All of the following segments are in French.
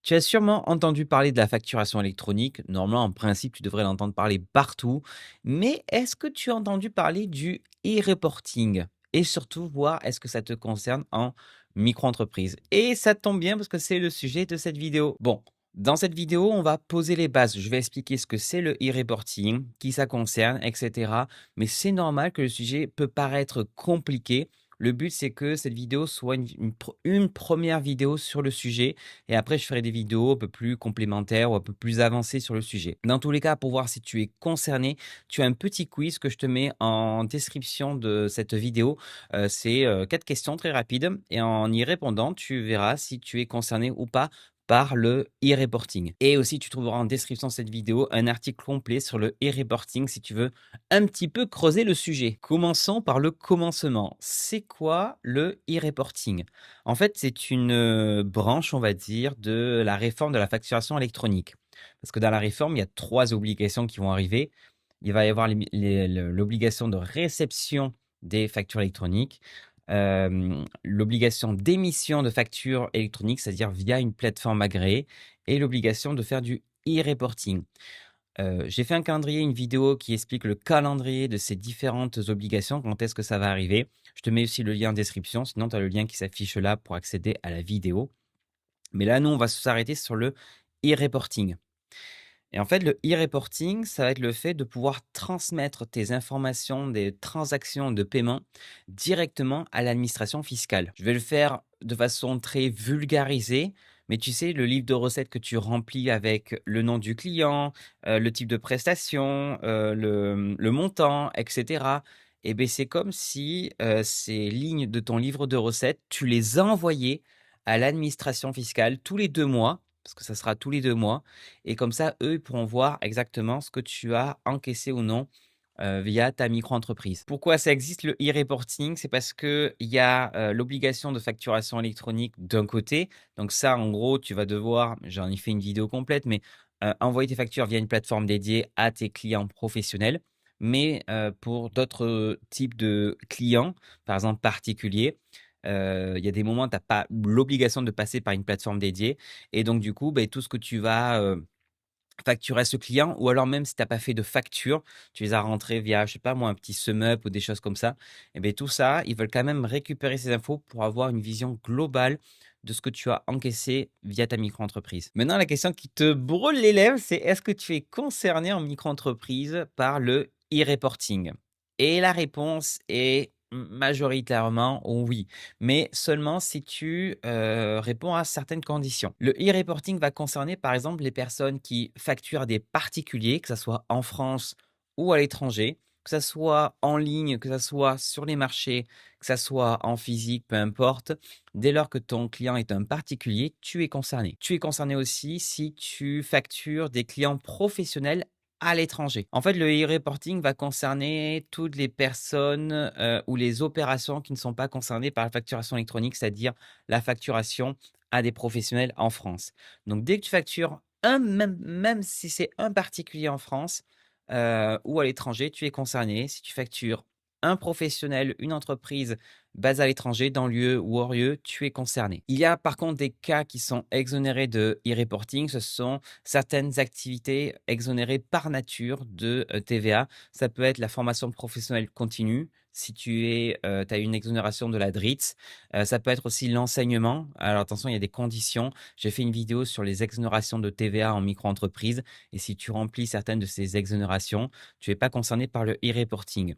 Tu as sûrement entendu parler de la facturation électronique. Normalement, en principe, tu devrais l'entendre parler partout. Mais est-ce que tu as entendu parler du e-reporting? Et surtout, voir est-ce que ça te concerne en micro-entreprise? Et ça tombe bien parce que c'est le sujet de cette vidéo. Bon, dans cette vidéo, on va poser les bases. Je vais expliquer ce que c'est le e-reporting, qui ça concerne, etc. Mais c'est normal que le sujet peut paraître compliqué. Le but, c'est que cette vidéo soit une première vidéo sur le sujet et après, je ferai des vidéos un peu plus complémentaires ou un peu plus avancées sur le sujet. Dans tous les cas, pour voir si tu es concerné, tu as un petit quiz que je te mets en description de cette vidéo. C'est 4 questions très rapides et en y répondant, tu verras si tu es concerné ou pas par le e-reporting. Et aussi, tu trouveras en description de cette vidéo un article complet sur le e-reporting si tu veux un petit peu creuser le sujet. Commençons par le commencement. C'est quoi le e-reporting? En fait, c'est une, branche, on va dire, de la réforme de la facturation électronique. Parce que dans la réforme, il y a 3 obligations qui vont arriver. Il va y avoir l'obligation de réception des factures électroniques, l'obligation d'émission de factures électroniques, c'est-à-dire via une plateforme agréée et l'obligation de faire du e-reporting. J'ai fait un calendrier, une vidéo qui explique le calendrier de ces différentes obligations, quand est-ce que ça va arriver. Je te mets aussi le lien en description, sinon tu as le lien qui s'affiche là pour accéder à la vidéo. Mais là, nous, on va s'arrêter sur le e-reporting. Et en fait, le e-reporting, ça va être le fait de pouvoir transmettre tes informations des transactions de paiement directement à l'administration fiscale. Je vais le faire de façon très vulgarisée, mais tu sais, le livre de recettes que tu remplis avec le nom du client, le type de prestation, le montant, etc. Et ben, c'est comme si ces lignes de ton livre de recettes, tu les envoyais à l'administration fiscale tous les 2 mois, parce que ça sera tous les 2 mois, et comme ça, eux, ils pourront voir exactement ce que tu as encaissé ou non, via ta micro-entreprise. Pourquoi ça existe le e-reporting? C'est parce qu'il y a, l'obligation de facturation électronique d'un côté. Donc ça, en gros, tu vas devoir j'en ai fait une vidéo complète, mais, envoyer tes factures via une plateforme dédiée à tes clients professionnels. Mais, pour d'autres, types de clients, par exemple particuliers, il y a des moments, tu as pas l'obligation de passer par une plateforme dédiée et donc du coup, beh, tout ce que tu vas, facturer à ce client ou alors même si tu as pas fait de facture, tu les as rentrés via, je sais pas moi, un petit SumUp ou des choses comme ça et beh, tout ça, ils veulent quand même récupérer ces infos pour avoir une vision globale de ce que tu as encaissé via ta micro-entreprise. Maintenant, la question qui te brûle les lèvres, c'est est-ce que tu es concerné en micro-entreprise par le e-reporting? Et la réponse est majoritairement oui, mais seulement si tu, réponds à certaines conditions. Le e-reporting va concerner, par exemple, les personnes qui facturent à des particuliers, que ça soit en France ou à l'étranger, que ça soit en ligne, que ça soit sur les marchés, que ça soit en physique, peu importe. Dès lors que ton client est un particulier, tu es concerné. Tu es concerné aussi si tu factures des clients professionnels à l'étranger. En fait, le e-reporting va concerner toutes les personnes, ou les opérations qui ne sont pas concernées par la facturation électronique, c'est-à-dire la facturation à des professionnels en France. Donc dès que tu factures même si c'est un particulier en France, ou à l'étranger, tu es concerné. Si tu factures un professionnel, une entreprise basée à l'étranger, dans lieu ou hors lieu, tu es concerné. Il y a par contre des cas qui sont exonérés de e-reporting. Ce sont certaines activités exonérées par nature de, TVA. Ça peut être la formation professionnelle continue, si tu as une exonération de la DRITS. Ça peut être aussi l'enseignement. Alors attention, il y a des conditions. J'ai fait une vidéo sur les exonérations de TVA en micro-entreprise et si tu remplis certaines de ces exonérations, tu es pas concerné par le e-reporting.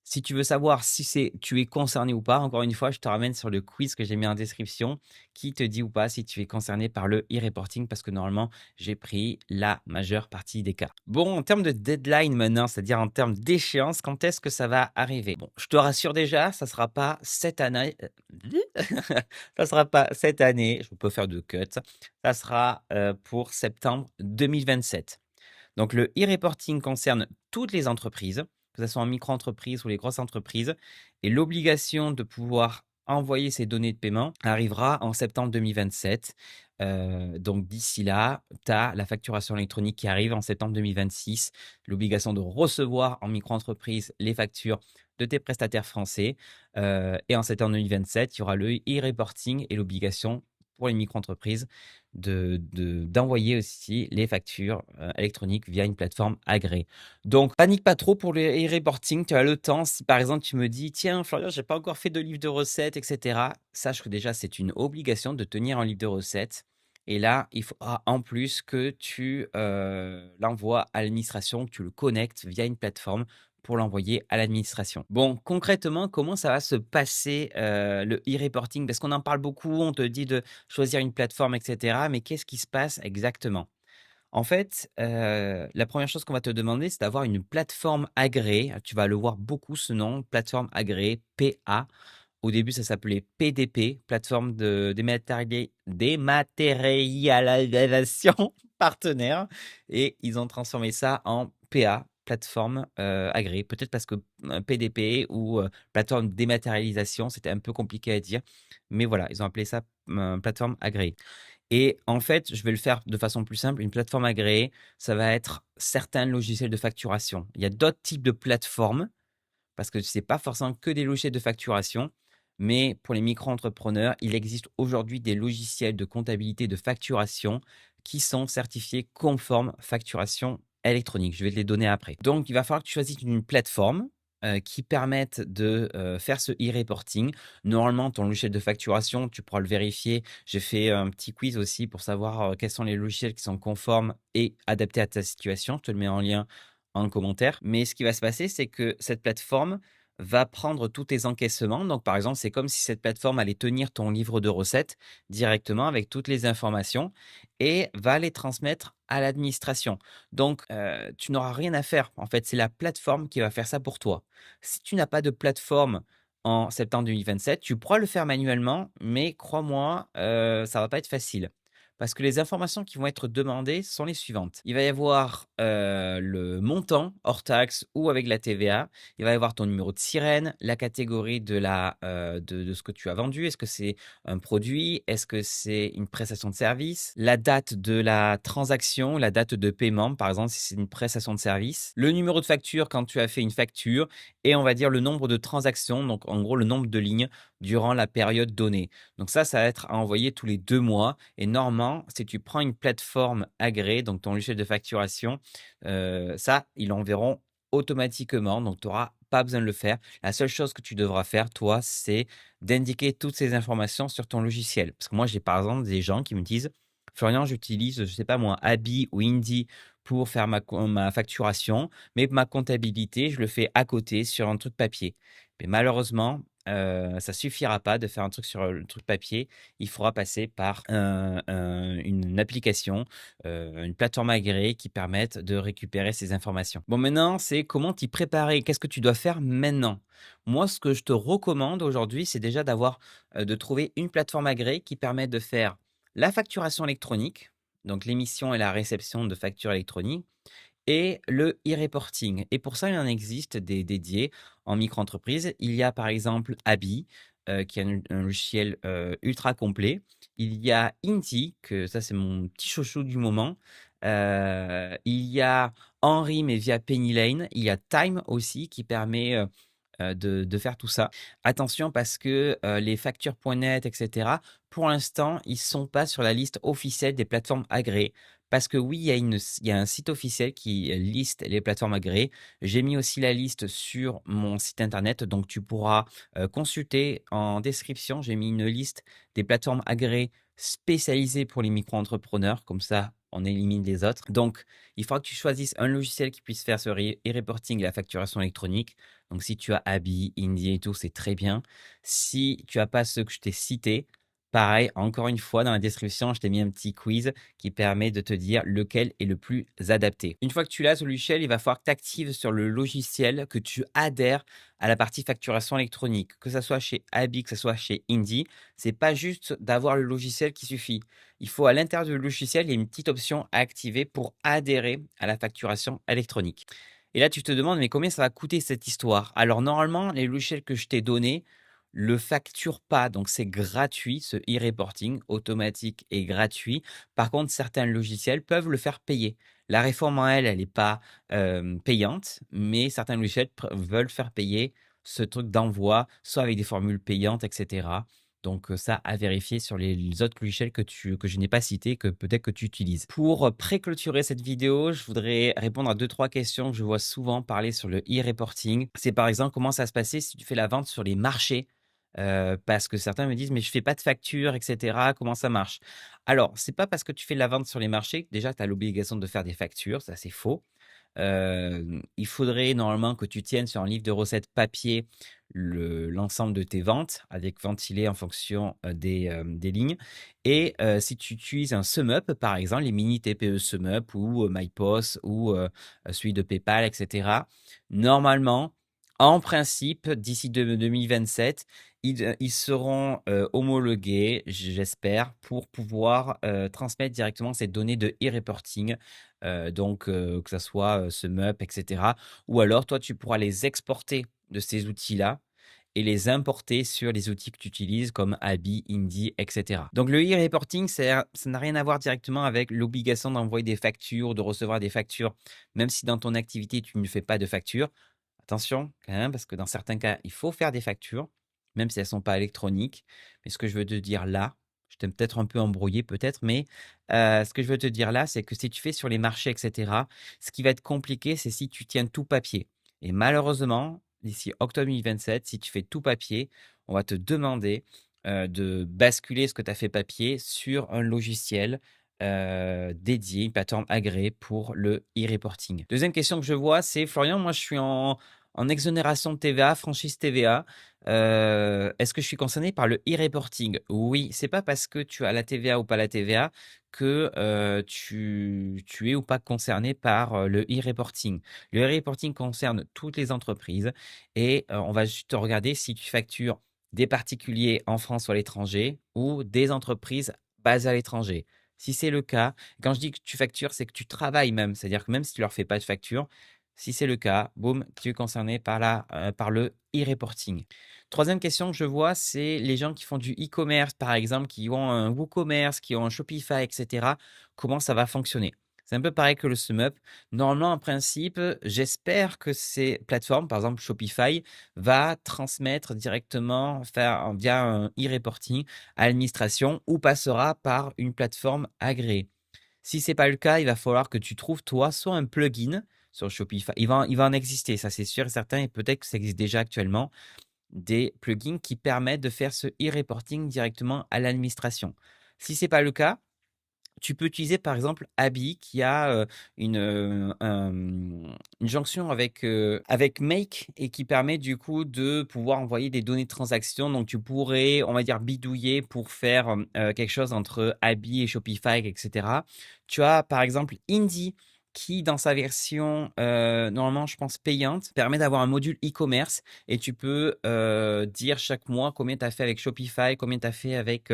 Si tu veux savoir si tu es concerné ou pas, encore une fois, je te ramène sur le quiz que j'ai mis en description qui te dit ou pas si tu es concerné par le e-reporting parce que normalement, j'ai pris la majeure partie des cas. Bon, en termes de deadline maintenant, c'est-à-dire en termes d'échéance, quand est-ce que ça va arriver? Bon, je te rassure déjà, ça sera pas cette année, ça sera pas cette année, je peux faire de cut, ça sera, pour septembre 2027. Donc le e-reporting concerne toutes les entreprises, que ce soit en micro-entreprise ou les grosses entreprises et l'obligation de pouvoir envoyer ces données de paiement arrivera en septembre 2027. Donc d'ici là, tu as la facturation électronique qui arrive en septembre 2026, l'obligation de recevoir en micro-entreprise les factures de tes prestataires français, et en septembre 2027, il y aura le e-reporting et l'obligation pour les micro-entreprises d'envoyer aussi les factures électroniques via une plateforme agréée. Donc, panique pas trop pour le e-reporting. Tu as le temps. Si par exemple, tu me dis, tiens, Florian, j'ai pas encore fait de livre de recettes, etc., sache que déjà, c'est une obligation de tenir un livre de recettes. Et là, il faudra en plus que tu l'envoies à l'administration, que tu le connectes via une plateforme pour l'envoyer à l'administration. Bon, concrètement, comment ça va se passer le e-reporting? Parce qu'on en parle beaucoup, on te dit de choisir une plateforme, etc. Mais qu'est-ce qui se passe exactement? En fait, la première chose qu'on va te demander, c'est d'avoir une plateforme agréée. Tu vas le voir beaucoup ce nom, plateforme agréée, PA. Au début, ça s'appelait PDP, plateforme de dématérialisation partenaire, et ils ont transformé ça en PA, plateforme agréée. Peut-être parce que PDP ou plateforme de dématérialisation, c'était un peu compliqué à dire, mais voilà, ils ont appelé ça plateforme agréée. Et en fait, je vais le faire de façon plus simple. Une plateforme agréée, ça va être certains logiciels de facturation. Il y a d'autres types de plateformes parce que ce n'est pas forcément que des logiciels de facturation, mais pour les micro-entrepreneurs, il existe aujourd'hui des logiciels de comptabilité de facturation qui sont certifiés conformes facturation électronique. Je vais te les donner après. Donc, il va falloir que tu choisisses une plateforme qui permette de faire ce e-reporting. Normalement, ton logiciel de facturation, tu pourras le vérifier. J'ai fait un petit quiz aussi pour savoir quels sont les logiciels qui sont conformes et adaptés à ta situation. Je te le mets en lien en commentaire. Mais ce qui va se passer, c'est que cette plateforme va prendre tous tes encaissements. Donc, par exemple, c'est comme si cette plateforme allait tenir ton livre de recettes directement avec toutes les informations et va les transmettre à l'administration. Donc, tu n'auras rien à faire. En fait, c'est la plateforme qui va faire ça pour toi. Si tu n'as pas de plateforme en septembre 2027, tu pourras le faire manuellement, mais crois-moi, ça va pas être facile. Parce que les informations qui vont être demandées sont les suivantes. Il va y avoir le montant hors taxe ou avec la TVA. Il va y avoir ton numéro de sirène, la catégorie de ce que tu as vendu. Est-ce que c'est un produit? Est-ce que c'est une prestation de service? La date de la transaction, la date de paiement, par exemple, si c'est une prestation de service. Le numéro de facture quand tu as fait une facture. Et on va dire le nombre de transactions, donc en gros le nombre de lignes durant la période donnée. Donc ça va être à envoyer tous les 2 mois. Et normalement, si tu prends une plateforme agréée, donc ton logiciel de facturation, ça, ils l'enverront automatiquement. Donc tu n'auras pas besoin de le faire. La seule chose que tu devras faire, toi, c'est d'indiquer toutes ces informations sur ton logiciel. Parce que moi, j'ai par exemple des gens qui me disent, Florian, j'utilise, je ne sais pas moi, Abi ou Indy pour faire ma facturation, mais ma comptabilité, je le fais à côté sur un truc papier. Mais malheureusement, ça suffira pas de faire un truc sur le truc papier. Il faudra passer par une application, une plateforme agréée qui permette de récupérer ces informations. Bon, maintenant, c'est comment t'y préparer. Qu'est-ce que tu dois faire maintenant? Moi, ce que je te recommande aujourd'hui, c'est déjà de trouver une plateforme agréée qui permet de faire la facturation électronique, donc l'émission et la réception de factures électroniques, et le e-reporting. Et pour ça, il en existe des dédiés en micro-entreprise. Il y a par exemple Abi, qui est un logiciel ultra complet. Il y a Inti, que ça c'est mon petit chouchou du moment. Il y a Henri, mais via Penny Lane. Il y a Time aussi qui permet de faire tout ça. Attention parce que les factures.net, etc., pour l'instant, ils ne sont pas sur la liste officielle des plateformes agréées. Parce que oui, il y a un site officiel qui liste les plateformes agréées. J'ai mis aussi la liste sur mon site internet, donc tu pourras consulter en description. J'ai mis une liste des plateformes agréées spécialisées pour les micro-entrepreneurs. Comme ça, on élimine les autres. Donc, il faudra que tu choisisses un logiciel qui puisse faire ce e-reporting et la facturation électronique. Donc, si tu as Abi, Indie et tout, c'est très bien. Si tu n'as pas ceux que je t'ai cités, pareil, encore une fois, dans la description, je t'ai mis un petit quiz qui permet de te dire lequel est le plus adapté. Une fois que tu l'as, ce logiciel, il va falloir que tu actives sur le logiciel, que tu adhères à la partie facturation électronique, que ce soit chez Abi, que ce soit chez Indie. C'est pas juste d'avoir le logiciel qui suffit. Il faut à l'intérieur du logiciel, il y a une petite option à activer pour adhérer à la facturation électronique. Et là, tu te demandes, mais combien ça va coûter cette histoire? Alors, normalement, les logiciels que je t'ai donnés le facturent pas, donc c'est gratuit, ce e-reporting automatique et gratuit. Par contre, certains logiciels peuvent le faire payer. La réforme en elle, elle n'est pas payante, mais certains logiciels veulent faire payer ce truc d'envoi, soit avec des formules payantes, etc. Donc ça, à vérifier sur les autres logiciels que je n'ai pas cités, que peut-être que tu utilises. Pour, pré-clôturer cette vidéo, je voudrais répondre à deux-trois questions que je vois souvent parler sur le e-reporting. C'est par exemple, comment ça se passait si tu fais la vente sur les marchés? Parce que certains me disent: «Mais je fais pas de facture et cetera, comment ça marche?» Alors, c'est pas parce que tu fais de la vente sur les marchés que déjà tu as l'obligation de faire des factures, ça c'est faux. Il faudrait normalement que tu tiennes sur un livre de recettes papier l'ensemble de tes ventes avec ventilé en fonction, des lignes et si tu utilises un SumUp, par exemple, les mini TPE SumUp ou MyPOS ou celui de PayPal et cetera. Normalement, en principe, d'ici 2027, ils seront, homologués, j'espère, pour pouvoir, transmettre directement ces données de e-reporting. Donc que ça soit, SumUp et cetera. Ou alors toi, tu pourras les exporter de ces outils-là et les importer sur les outils que tu utilises comme Abi, Indy et cetera. Donc le e-reporting, ça n'a rien à voir directement avec l'obligation d'envoyer des factures, de recevoir des factures, même si dans ton activité, tu ne fais pas de factures. Attention quand même, parce que dans certains cas, il faut faire des factures, même si elles ne sont pas électroniques. Mais ce que je veux te dire là, je t'ai peut-être un peu embrouillé peut-être, mais ce que je veux te dire là, c'est que si tu fais sur les marchés et cetera, ce qui va être compliqué, c'est si tu tiens tout papier et malheureusement, d'ici octobre 2027, si tu fais tout papier, on va te demander, de basculer ce que tu as fait papier sur un logiciel, dédié, une plateforme agréée pour le e-reporting. Deuxième question que je vois, c'est: «Florian, moi je suis en exonération de TVA, franchise TVA. Est-ce que je suis concerné par le e-reporting?» Oui, c'est pas parce que tu as la TVA ou pas la TVA que, tu es ou pas concerné par, le e-reporting. Le e-reporting concerne toutes les entreprises et on va juste regarder si tu factures des particuliers en France ou à l'étranger ou des entreprises basées à l'étranger. Si c'est le cas, quand je dis que tu factures, c'est que tu travailles même, c'est-à-dire que même si tu leur fais pas de facture, si c'est le cas, boum, tu es concerné par le e-reporting. Troisième question que je vois, c'est les gens qui font du e-commerce, par exemple, qui ont un WooCommerce, qui ont un Shopify, et cetera. Comment ça va fonctionner? C'est un peu pareil que le SumUp. Normalement, en principe, j'espère que ces plateformes, par exemple Shopify, va transmettre directement, faire via un e-reporting à l'administration ou passera par une plateforme agréée. Si c'est pas le cas, il va falloir que tu trouves toi soit un plugin sur Shopify. Il va en exister, ça c'est sûr et certain, et peut-être que ça existe déjà actuellement, des plugins qui permettent de faire ce e-reporting directement à l'administration. Si c'est pas le cas, tu peux utiliser par exemple Abi qui a une jonction avec Make et qui permet du coup de pouvoir envoyer des données de transaction. Donc tu pourrais, on va dire, bidouiller pour faire quelque chose entre Abi et Shopify, etc. Tu as par exemple Indy qui, dans sa version normalement, je pense, payante, permet d'avoir un module e-commerce et tu peux dire chaque mois combien tu as fait avec Shopify, combien tu as fait avec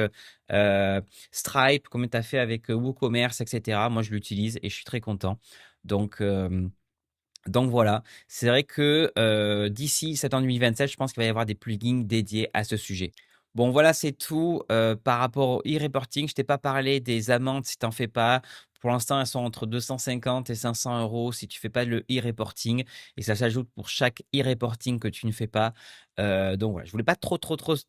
Stripe, combien tu as fait avec WooCommerce, et cetera. Moi, je l'utilise et je suis très content. Donc, voilà, c'est vrai que d'ici septembre 2027, je pense qu'il va y avoir des plugins dédiés à ce sujet. Bon, voilà, c'est tout par rapport au e-reporting. Je t'ai pas parlé des amendes si tu en fais pas. Pour l'instant, elles sont entre 250 et 500 euros si tu fais pas le e-reporting et ça s'ajoute pour chaque e-reporting que tu ne fais pas. Donc voilà, je voulais pas trop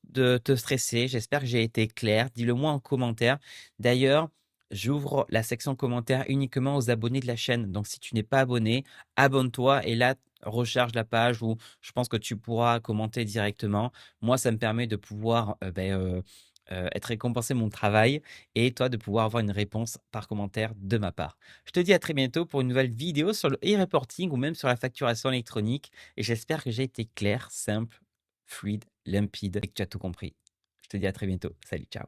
de te stresser. J'espère que j'ai été clair. Dis-le moi en commentaire. D'ailleurs, j'ouvre la section commentaires uniquement aux abonnés de la chaîne. Donc si tu n'es pas abonné, abonne-toi et là, recharge la page où je pense que tu pourras commenter directement. Moi, ça me permet de pouvoir être récompensé mon travail et toi de pouvoir avoir une réponse par commentaire de ma part. Je te dis à très bientôt pour une nouvelle vidéo sur le e-reporting ou même sur la facturation électronique et j'espère que j'ai été clair, simple, fluide, limpide et que tu as tout compris. Je te dis à très bientôt. Salut, ciao.